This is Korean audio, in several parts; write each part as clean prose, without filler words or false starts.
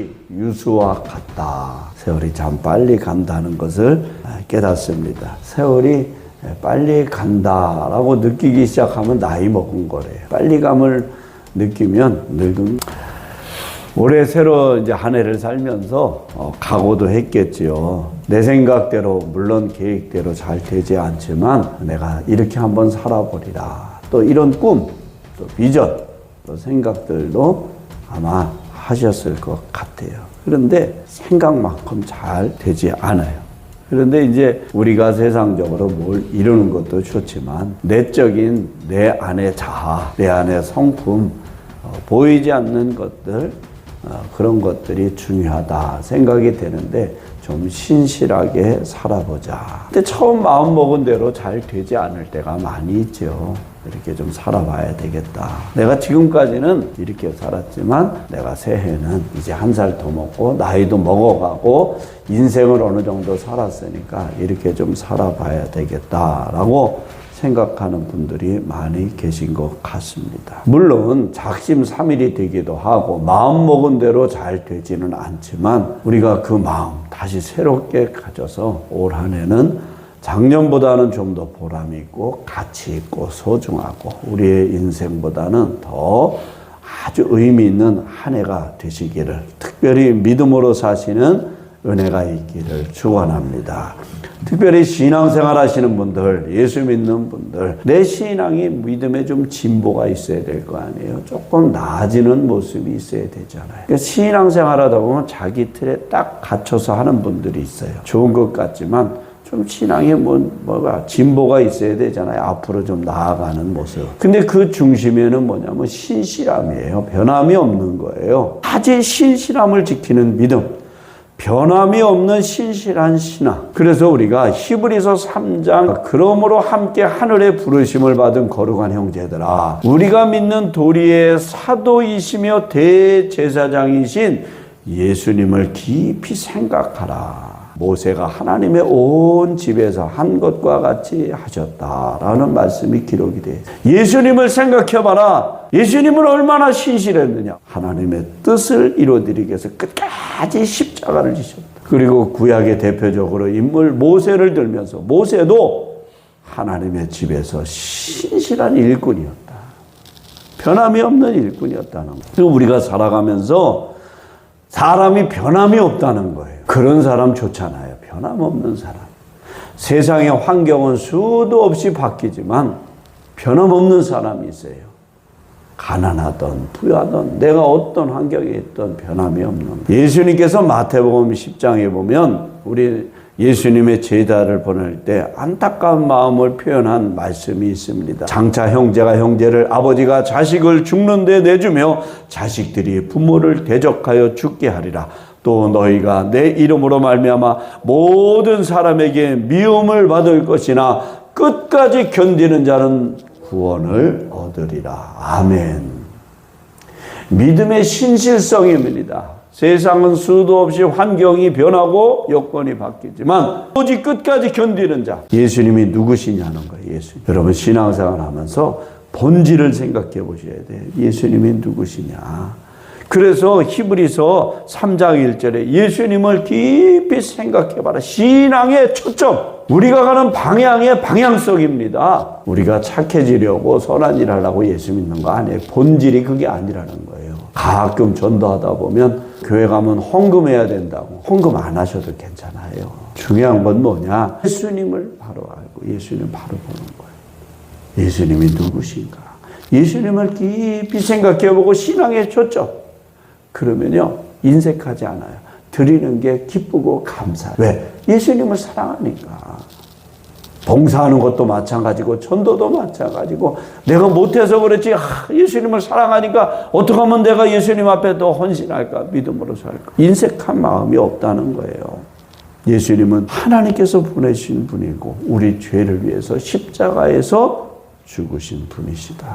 세월이 유수와 같다. 세월이 참 빨리 간다는 것을 깨닫습니다. 세월이 빨리 간다라고 느끼기 시작하면 나이 먹은 거래요. 빨리감을 느끼면 늙은. 올해 새로 이제 한 해를 살면서 각오도 했겠지요. 내 생각대로 물론 계획대로 잘 되지 않지만 내가 이렇게 한번 살아보리라. 또 이런 꿈, 또 비전, 또 생각들도 아마 하셨을 것 같아요. 그런데 생각만큼 잘 되지 않아요. 그런데 이제 우리가 세상적으로 뭘 이루는 것도 좋지만 내적인 내 안의 자아, 내 안의 성품, 보이지 않는 것들, 그런 것들이 중요하다 생각이 되는데 좀 신실하게 살아보자. 근데 처음 마음 먹은 대로 잘 되지 않을 때가 많이 있죠. 이렇게 좀 살아봐야 되겠다. 내가 지금까지는 이렇게 살았지만 내가 새해는 이제 한 살 더 먹고 나이도 먹어가고 인생을 어느 정도 살았으니까 이렇게 좀 살아봐야 되겠다라고 생각하는 분들이 많이 계신 것 같습니다. 물론 작심삼일이 되기도 하고 마음먹은 대로 잘 되지는 않지만 우리가 그 마음 다시 새롭게 가져서 올 한 해는 작년보다는 좀 더 보람이 있고 가치 있고 소중하고 우리의 인생보다는 더 아주 의미 있는 한 해가 되시기를, 특별히 믿음으로 사시는 은혜가 있기를 축원합니다. 특별히 신앙생활 하시는 분들, 예수 믿는 분들, 내 신앙이 믿음에 좀 진보가 있어야 될 거 아니에요. 조금 나아지는 모습이 있어야 되잖아요. 그러니까 신앙생활 하다 보면 자기 틀에 딱 갇혀서 하는 분들이 있어요. 좋은 것 같지만 좀 신앙에 뭐가 진보가 있어야 되잖아요. 앞으로 좀 나아가는 모습. 근데 그 중심에는 뭐냐면 신실함이에요. 변함이 없는 거예요. 아직 신실함을 지키는 믿음. 변함이 없는 신실한 신앙. 그래서 우리가 히브리서 3장 그러므로 함께 하늘의 부르심을 받은 거룩한 형제들아, 우리가 믿는 도리의 사도이시며 대제사장이신 예수님을 깊이 생각하라. 모세가 하나님의 온 집에서 한 것과 같이 하셨다라는 말씀이 기록이 돼요. 예수님을 생각해봐라. 예수님은 얼마나 신실했느냐. 하나님의 뜻을 이루어드리기 위해서 끝까지 십자가를 지셨다. 그리고 구약의 대표적으로 인물 모세를 들면서 모세도 하나님의 집에서 신실한 일꾼이었다. 변함이 없는 일꾼이었다는 거예요. 그리고 우리가 살아가면서 사람이 변함이 없다는 거예요. 그런 사람 좋잖아요. 변함없는 사람. 세상의 환경은 수도 없이 바뀌지만 변함없는 사람이 있어요. 가난하던 부유하던 내가 어떤 환경에 있던 변함이 없는. 예수님께서 마태복음 10장에 보면 우리 예수님의 제자를 보낼 때 안타까운 마음을 표현한 말씀이 있습니다. 장차 형제가 형제를, 아버지가 자식을 죽는 데 내주며 자식들이 부모를 대적하여 죽게 하리라. 또 너희가 내 이름으로 말미암아 모든 사람에게 미움을 받을 것이나 끝까지 견디는 자는 구원을 얻으리라. 아멘. 믿음의 신실성입니다. 세상은 수도 없이 환경이 변하고 여건이 바뀌지만 오직 끝까지 견디는 자, 예수님이 누구시냐는 거예요. 예수님. 여러분 신앙생활 하면서 본질을 생각해 보셔야 돼요. 예수님이 누구시냐. 그래서 히브리서 3장 1절에 예수님을 깊이 생각해 봐라. 신앙의 초점, 우리가 가는 방향의 방향성입니다. 우리가 착해지려고 선한 일 하려고 예수 믿는 거 아니에요. 본질이 그게 아니라는 거예요. 가끔 전도하다 보면 교회 가면 헌금해야 된다고. 헌금 안 하셔도 괜찮아요. 중요한 건 뭐냐? 예수님을 바로 알고 예수님 바로 보는 거예요. 예수님이 누구신가? 예수님을 깊이 생각해보고 신앙의 초점. 그러면요 인색하지 않아요. 드리는 게 기쁘고 감사해요. 왜? 예수님을 사랑하니까. 봉사하는 것도 마찬가지고 전도도 마찬가지고 내가 못해서 그렇지 예수님을 사랑하니까 어떻게 하면 내가 예수님 앞에 더 헌신할까, 믿음으로 살까. 인색한 마음이 없다는 거예요. 예수님은 하나님께서 보내신 분이고 우리 죄를 위해서 십자가에서 죽으신 분이시다.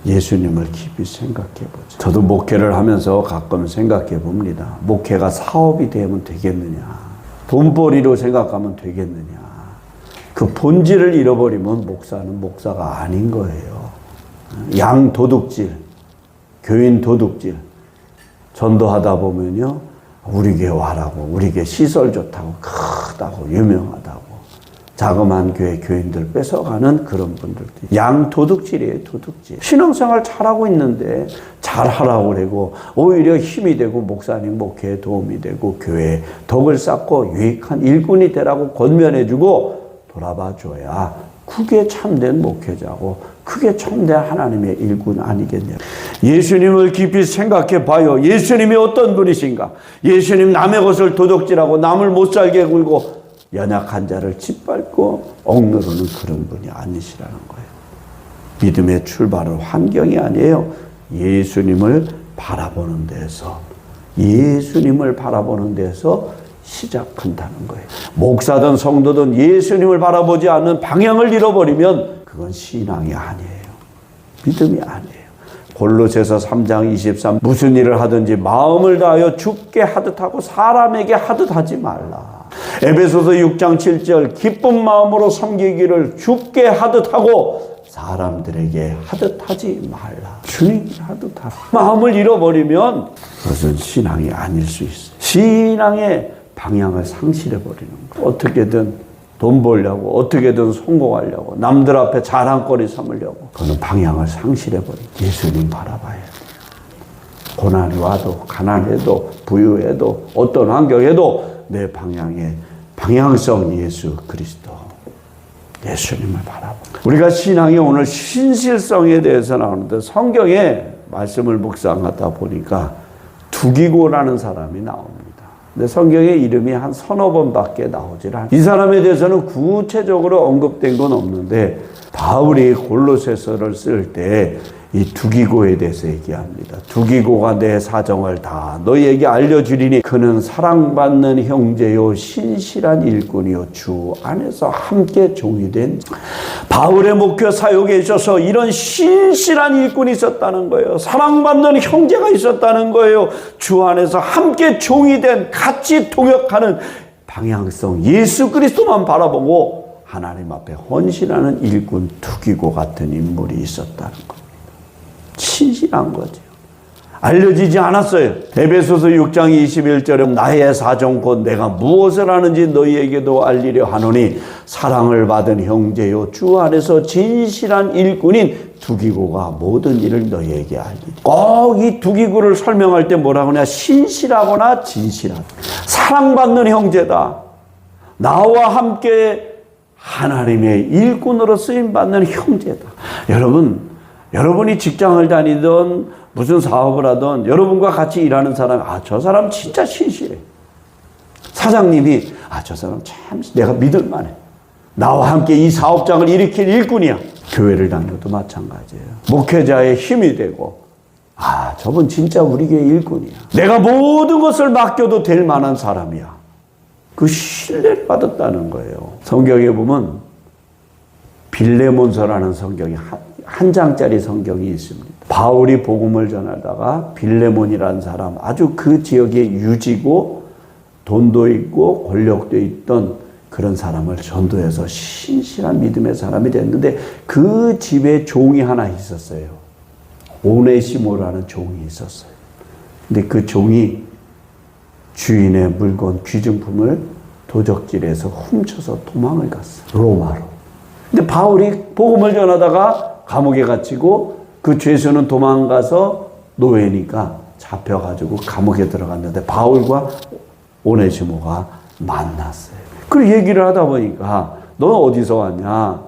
예수님을 깊이 생각해보죠. 저도 목회를 하면서 가끔 생각해 봅니다. 목회가 사업이 되면 되겠느냐, 돈벌이로 생각하면 되겠느냐. 그 본질을 잃어버리면 목사는 목사가 아닌 거예요. 양 도둑질, 교인 도둑질, 전도하다 보면요 우리 교회 와라고, 우리 교회 시설 좋다고, 크다고, 유명하다고 자그마한 교회 교인들 뺏어가는 그런 분들도 양도둑질이에요. 도둑질. 신앙생활 잘하고 있는데 잘하라고 그러고 오히려 힘이 되고 목사님 목회에 도움이 되고 교회에 덕을 쌓고 유익한 일꾼이 되라고 권면해주고 돌아봐줘야 그게 참된 목회자고 그게 참된 하나님의 일꾼 아니겠냐. 예수님을 깊이 생각해 봐요. 예수님이 어떤 분이신가. 예수님 남의 것을 도둑질하고 남을 못살게 굴고 연약한 자를 짓밟고 억누르는 그런 분이 아니시라는 거예요. 믿음의 출발은 환경이 아니에요. 예수님을 바라보는 데서, 예수님을 바라보는 데서 시작한다는 거예요. 목사든 성도든 예수님을 바라보지 않는 방향을 잃어버리면 그건 신앙이 아니에요. 믿음이 아니에요. 골로새서 3장 23 무슨 일을 하든지 마음을 다하여 주께 하듯 하고 사람에게 하듯 하지 말라. 에베소서 6장 7절 기쁜 마음으로 섬기기를 주께 하듯 하고 사람들에게 하듯 하지 말라. 주님께 하듯 하라. 마음을 잃어버리면 그것은 신앙이 아닐 수 있어요. 신앙의 방향을 상실해버리는 거예요. 어떻게든 돈 벌려고, 어떻게든 성공하려고, 남들 앞에 자랑거리 삼으려고, 그거는 방향을 상실해버리고 예수님 바라봐야 돼요. 고난이 와도, 가난해도, 부유해도, 어떤 환경에도 내 방향의 방향성 예수 그리스도, 예수님을 바라보고. 우리가 신앙이 오늘 신실성에 대해서 나오는데 성경에 말씀을 묵상하다 보니까 두기고라는 사람이 나옵니다. 근데 성경에 이름이 한 서너 번밖에 나오질 않아요. 이 사람에 대해서는 구체적으로 언급된 건 없는데 바울이 골로새서를 쓸 때 이 두기고에 대해서 얘기합니다. 두기고가 내 사정을 다 너희에게 알려주리니 그는 사랑받는 형제요 신실한 일꾼이요 주 안에서 함께 종이 된. 바울의 목회 사역에 있어서 이런 신실한 일꾼이 있었다는 거예요. 사랑받는 형제가 있었다는 거예요. 주 안에서 함께 종이 된, 같이 동역하는 방향성 예수 그리스도만 바라보고 하나님 앞에 헌신하는 일꾼 두기고 같은 인물이 있었다는 거예요. 신실한 거죠. 알려지지 않았어요. 에베소서 6장 21절에 나의 사정 곧 내가 무엇을 하는지 너희에게도 알리려 하노니 사랑을 받은 형제요 주 안에서 진실한 일꾼인 두기고가 모든 일을 너희에게 알리리. 꼭 이 두기고를 설명할 때 뭐라고 하냐, 신실하거나 진실하다, 사랑받는 형제다, 나와 함께 하나님의 일꾼으로 쓰임받는 형제다. 여러분이 직장을 다니든 무슨 사업을 하든 여러분과 같이 일하는 사람, 저 사람 진짜 신실해. 사장님이 저 사람 참 내가 믿을 만해. 나와 함께 이 사업장을 일으킬 일꾼이야. 교회를 다녀도 마찬가지예요. 목회자의 힘이 되고 저분 진짜 우리 교회 일꾼이야. 내가 모든 것을 맡겨도 될 만한 사람이야. 그 신뢰를 받았다는 거예요. 성경에 보면 빌레몬서라는 성경이 한 장짜리 성경이 있습니다. 바울이 복음을 전하다가 빌레몬이라는 사람, 아주 그 지역의 유지고 돈도 있고 권력도 있던 그런 사람을 전도해서 신실한 믿음의 사람이 됐는데 그 집에 종이 하나 있었어요. 오네시모라는 종이 있었어요. 근데 그 종이 주인의 물건, 귀중품을 도적질해서 훔쳐서 도망을 갔어요. 로마로. 근데 바울이 복음을 전하다가 감옥에 갇히고 그 죄수는 도망가서 노예니까 잡혀가지고 감옥에 들어갔는데 바울과 오네시모가 만났어요. 그리고 얘기를 하다 보니까 너는 어디서 왔냐?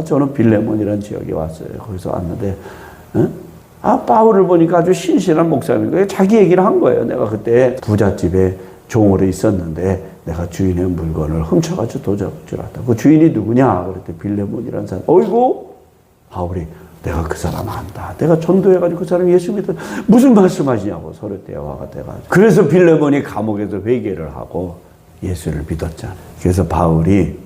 저는 빌레몬이라는 지역에 왔어요. 거기서 왔는데 바울을 보니까 아주 신실한 목사님이고 자기 얘기를 한 거예요. 내가 그때 부잣집에 종으로 있었는데 내가 주인의 물건을 훔쳐가지고 도적질했다. 그 주인이 누구냐? 그랬더니 빌레몬이라는 사람. 어이구, 바울이 내가 그 사람 안다. 내가 전도해가지고 그 사람 예수 믿어. 무슨 말씀하시냐고 서로 대화가 돼가지고. 그래서 빌레몬이 감옥에서 회개를 하고 예수를 믿었잖아요. 그래서 바울이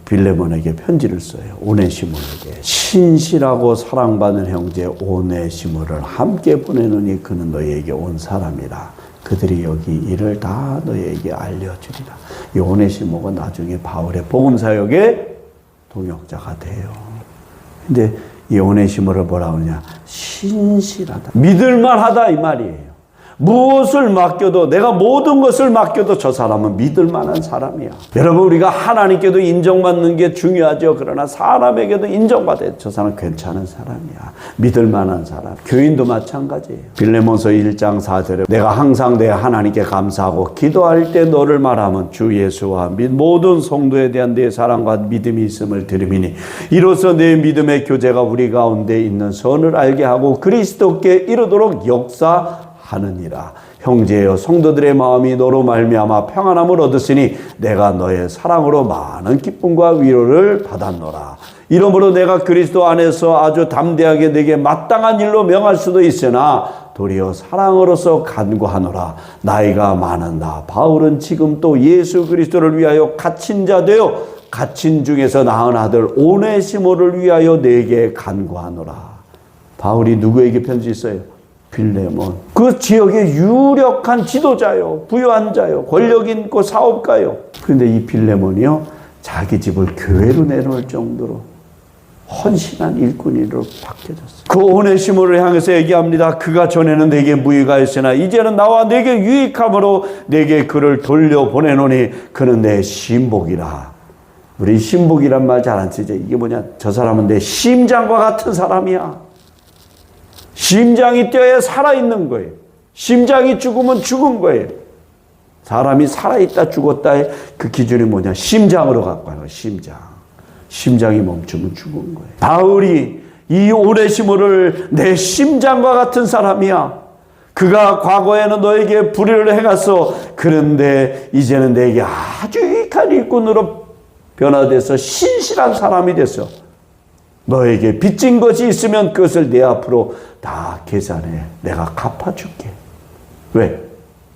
빌레몬에게 편지를 써요. 오네시모에게. 신실하고 사랑받는 형제 오네시모를 함께 보내느니 그는 너희에게 온 사람이라. 그들이 여기 일을 다 너희에게 알려주리라. 이 오네시모가 나중에 바울의 복음사역의 동역자가 돼요. 근데 이 오네시모를 뭐라 그러냐? 신실하다. 믿을만하다 이 말이에요. 무엇을 맡겨도, 내가 모든 것을 맡겨도 저 사람은 믿을 만한 사람이야. 여러분, 우리가 하나님께도 인정받는 게 중요하죠. 그러나 사람에게도 인정받아야 저 사람 괜찮은 사람이야. 믿을 만한 사람. 교인도 마찬가지예요. 빌레몬서 1장 4절에 내가 항상 내 하나님께 감사하고 기도할 때 너를 말하면 주 예수와 모든 성도에 대한 내 사랑과 믿음이 있음을 들음이니 이로써 내 믿음의 교제가 우리 가운데 있는 선을 알게 하고 그리스도께 이르도록 역사하느니라. 형제여, 성도들의 마음이 너로 말미암아 평안함을 얻었으니 내가 너의 사랑으로 많은 기쁨과 위로를 받았노라. 이러므로 내가 그리스도 안에서 아주 담대하게 내게 마땅한 일로 명할 수도 있으나 도리어 사랑으로서 간구하노라. 나이가 많은 나 바울은 지금 또 예수 그리스도를 위하여 갇힌 자 되어 갇힌 중에서 낳은 아들 오네시모를 위하여 내게 간구하노라. 바울이 누구에게 편지했어요? 빌레몬. 그 지역의 유력한 지도자요, 부유한 자요, 권력 있고 사업가요. 그런데 이 빌레몬이요, 자기 집을 교회로 내놓을 정도로 헌신한 일꾼으로 바뀌어졌어요. 그 오네시모를 향해서 얘기합니다. 그가 전에는 내게 무익하였으나 이제는 나와 내게 유익함으로 내게 그를 돌려보내노니 그는 내 신복이라. 우리 신복이란 말 잘 안 쓰죠. 이게 뭐냐, 저 사람은 내 심장과 같은 사람이야. 심장이 뛰어야 살아있는 거예요. 심장이 죽으면 죽은 거예요. 사람이 살아있다 죽었다의 그 기준이 뭐냐, 심장으로 갖고 가는 거예요. 심장이 멈추면 죽은 거예요. 바울이 이 오네시모를 내 심장과 같은 사람이야. 그가 과거에는 너에게 불의를 행했어. 그런데 이제는 내게 아주 유익한 일꾼으로 변화돼서 신실한 사람이 됐어. 너에게 빚진 것이 있으면 그것을 내 앞으로 다 계산해. 내가 갚아줄게. 왜?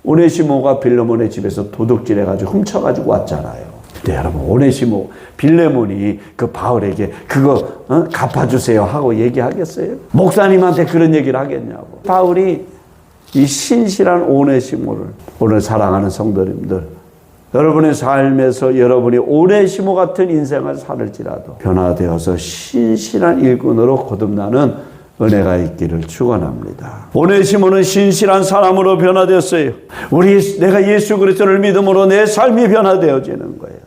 오네시모가 빌레몬의 집에서 도둑질해가지고 훔쳐가지고 왔잖아요. 네, 여러분, 오네시모, 빌레몬이 그 바울에게 그거 갚아주세요 하고 얘기하겠어요? 목사님한테 그런 얘기를 하겠냐고. 바울이 이 신실한 오네시모를, 오늘 사랑하는 성도님들, 여러분의 삶에서 여러분이 오네시모 같은 인생을 살을지라도 변화되어서 신실한 일꾼으로 거듭나는 은혜가 있기를 축원합니다. 오네시모는 신실한 사람으로 변화되었어요. 내가 예수 그리스도를 믿음으로 내 삶이 변화되어지는 거예요.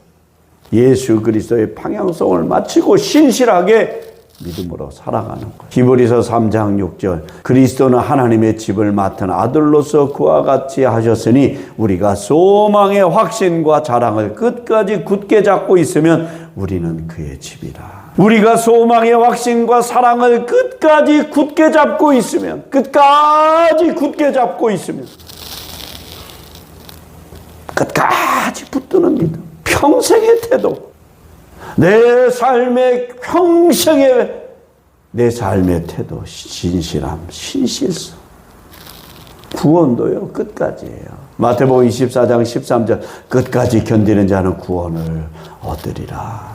예수 그리스도의 방향성을 마치고 신실하게 믿음으로 살아가는 거예요. 히브리서 3장 6절 그리스도는 하나님의 집을 맡은 아들로서 그와 같이 하셨으니 우리가 소망의 확신과 자랑을 끝까지 굳게 잡고 있으면 우리는 그의 집이라. 우리가 소망의 확신과 사랑을 끝까지 굳게 잡고 있으면, 끝까지 붙드는 믿음, 평생의 태도, 내 삶의 태도, 신실함, 신실성, 구원도요, 끝까지예요. 마태복음 24장 13절 끝까지 견디는 자는 구원을 얻으리라.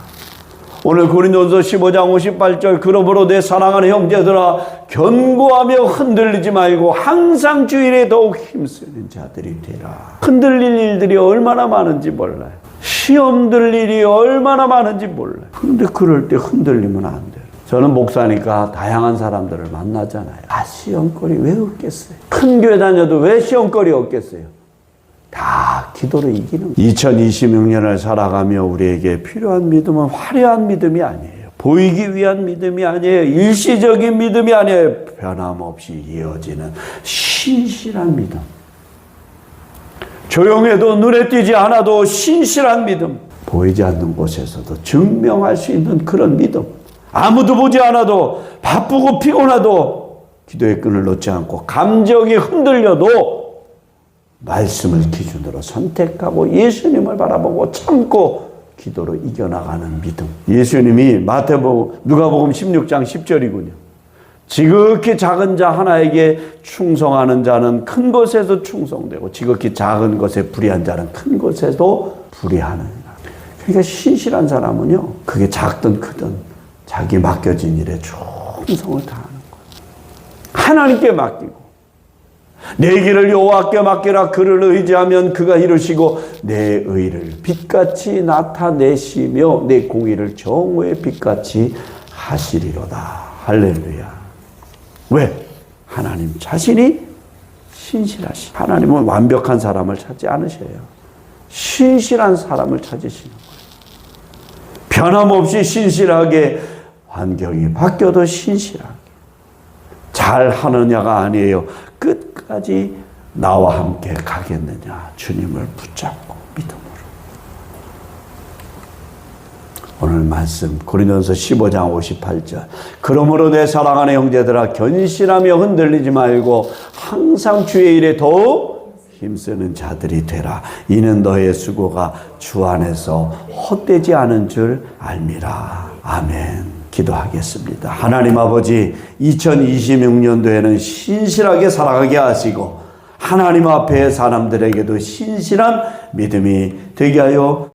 오늘 고린도전서 15장 58절 그러므로 내 사랑하는 형제들아 견고하며 흔들리지 말고 항상 주일에 더욱 힘쓰는 자들이 되라. 흔들릴 일들이 얼마나 많은지 몰라요. 시험 들 일이 얼마나 많은지 몰라요. 그런데 그럴 때 흔들리면 안 돼요. 저는 목사니까 다양한 사람들을 만나잖아요. 시험거리 왜 없겠어요? 큰 교회 다녀도 왜 시험거리 없겠어요? 다 기도로 이기는 거예요. 2026년을 살아가며 우리에게 필요한 믿음은 화려한 믿음이 아니에요. 보이기 위한 믿음이 아니에요. 일시적인 믿음이 아니에요. 변함없이 이어지는 신실한 믿음. 조용해도 눈에 띄지 않아도 신실한 믿음. 보이지 않는 곳에서도 증명할 수 있는 그런 믿음. 아무도 보지 않아도 바쁘고 피곤해도 기도의 끈을 놓지 않고 감정이 흔들려도 말씀을 기준으로 선택하고 예수님을 바라보고 참고 기도로 이겨나가는 믿음. 예수님이 누가복음 16장 10절이군요. 지극히 작은 자 하나에게 충성하는 자는 큰 것에도 충성되고 지극히 작은 것에 불의한 자는 큰 것에도 불의하느니라. 그러니까 신실한 사람은요, 그게 작든 크든 자기 맡겨진 일에 충성을 다하는 거예요. 하나님께 맡기고 내 길을 여호와께 맡기라. 그를 의지하면 그가 이루시고 내 의를 빛같이 나타내시며 내 공의를 정오의 빛같이 하시리로다. 할렐루야. 왜? 하나님 자신이 신실하시. 하나님은 완벽한 사람을 찾지 않으셔요. 신실한 사람을 찾으시는 거예요. 변함없이 신실하게, 환경이 바뀌어도 신실하게. 잘하느냐가 아니에요. 끝까지 나와 함께 가겠느냐. 주님을 붙잡고 믿음으로. 오늘 말씀 고린도전서 15장 58절. 그러므로 내 사랑하는 형제들아 견실하며 흔들리지 말고 항상 주의 일에 더욱 힘쓰는 자들이 되라. 이는 너의 수고가 주 안에서 헛되지 않은 줄 알미라. 아멘. 기도하겠습니다. 하나님 아버지, 2026년도에는 신실하게 살아가게 하시고 하나님 앞에 사람들에게도 신실한 믿음이 되게 하여